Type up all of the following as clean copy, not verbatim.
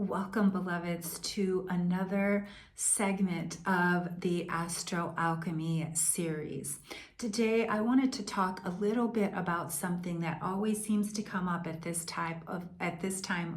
Welcome, beloveds, to another segment of the Astro Alchemy series. Today, I wanted to talk a little bit about something that always seems to come up at this time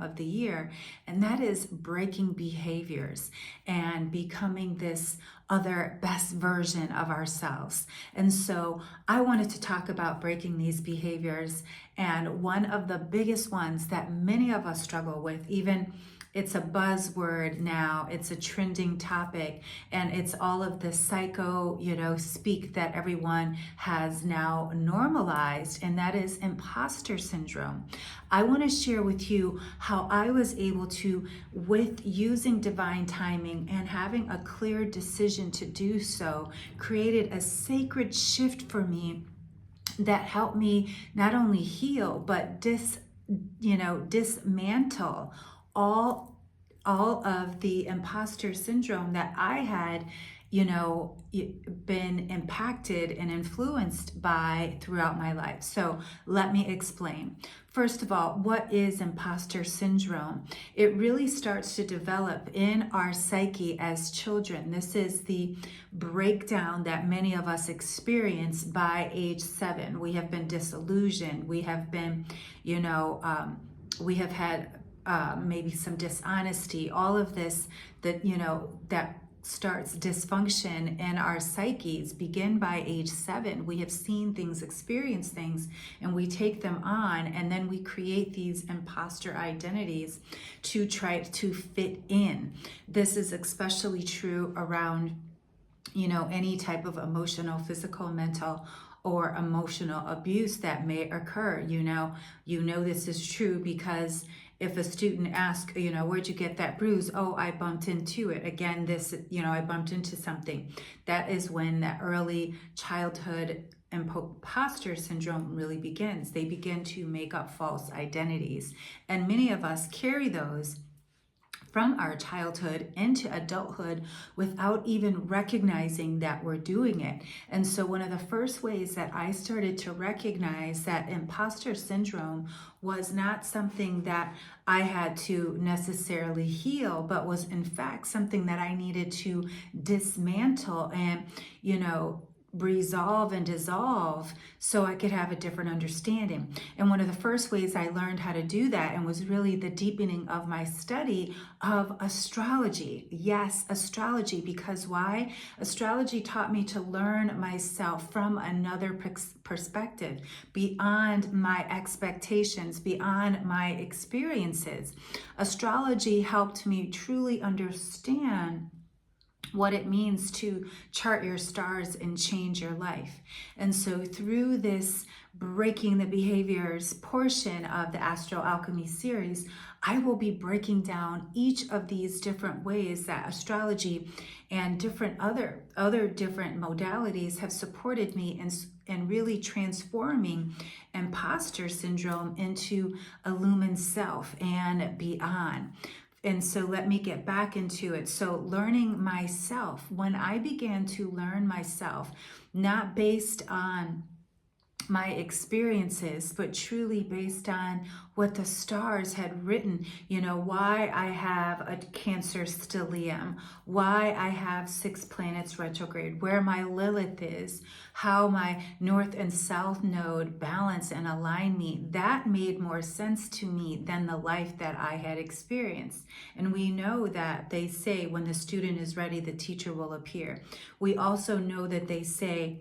of the year, and that is breaking behaviors and becoming this other best version of ourselves. And so I wanted to talk about breaking these behaviors, and one of the biggest ones that many of us struggle with, even it's a buzzword now, it's a trending topic, and it's all of the psycho, speak that everyone has now normalized, and that is imposter syndrome. I want to share with you how I was able to, with using divine timing and having a clear decision to do so, created a sacred shift for me that helped me not only heal, but dismantle all of the imposter syndrome that I had, been impacted and influenced by throughout my life. So let me explain. First of all, what is imposter syndrome? It really starts to develop in our psyche as children. This is the breakdown that many of us experience by age 7. We have been disillusioned. We have been, we have had maybe some dishonesty, all of this that starts dysfunction in our psyches begin by age 7. We have seen things, experienced things, and we take them on, and then we create these imposter identities to try to fit in. This is especially true around, any type of emotional, physical, mental, or emotional abuse that may occur. This is true because if a student asks, where'd you get that bruise? Oh, I bumped into it. Again, I bumped into something. That is when that early childhood imposter syndrome really begins. They begin to make up false identities. And many of us carry those from our childhood into adulthood without even recognizing that we're doing it. And so one of the first ways that I started to recognize that imposter syndrome was not something that I had to necessarily heal, but was in fact something that I needed to dismantle and, resolve and dissolve so I could have a different understanding. And one of the first ways I learned how to do that, and was really the deepening of my study of astrology. Yes, astrology, because why? Astrology taught me to learn myself from another perspective, beyond my expectations, beyond my experiences. Astrology helped me truly understand what it means to chart your stars and change your life. And so through this breaking the behaviors portion of the Astro Alchemy series, I will be breaking down each of these different ways that astrology and different other different modalities have supported me in really transforming imposter syndrome into a lumen self and beyond. And so let me get back into it. So learning myself, when I began to learn myself, not based on my experiences, but truly based on what the stars had written, why I have a Cancer stellium, why I have 6 planets retrograde, where my Lilith is, how my North and South node balance and align me. That made more sense to me than the life that I had experienced. And we know that they say when the student is ready, the teacher will appear. We also know that they say,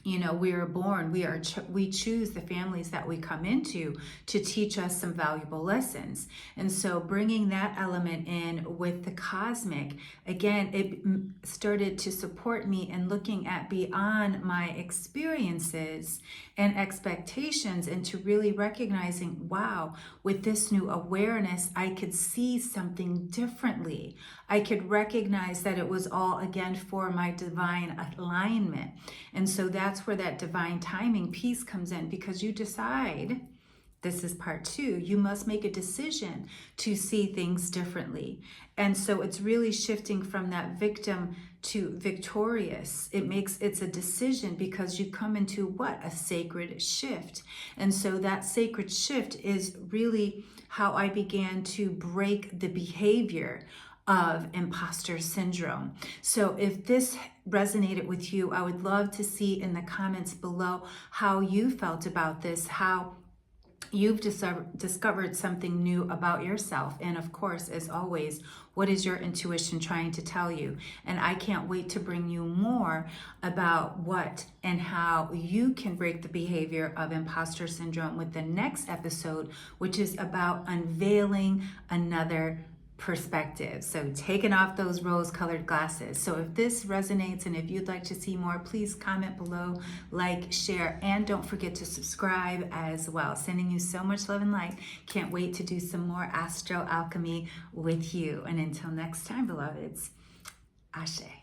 we are born, we choose the families that we come into to teach us some valuable lessons. And so bringing that element in with the cosmic, again, it started to support me in looking at beyond my experiences and expectations, and to really recognizing, wow, with this new awareness, I could see something differently. I could recognize that it was all, again, for my divine alignment. And so that's where that divine timing piece comes in, because you decide This is part 2. You must make a decision to see things differently. And so it's really shifting from that victim to victorious. It's a decision because you come into what? A sacred shift. And so that sacred shift is really how I began to break the behavior of imposter syndrome. So if this resonated with you, I would love to see in the comments below how you felt about this, how you've discovered something new about yourself. And of course, as always, what is your intuition trying to tell you? And I can't wait to bring you more about what and how you can break the behavior of imposter syndrome with the next episode, which is about unveiling another perspective. So taking off those rose-colored glasses. So if this resonates and if you'd like to see more, please comment below, like, share, and don't forget to subscribe as well. Sending you so much love and light. Can't wait to do some more astro alchemy with you. And until next time, beloveds, Ashe.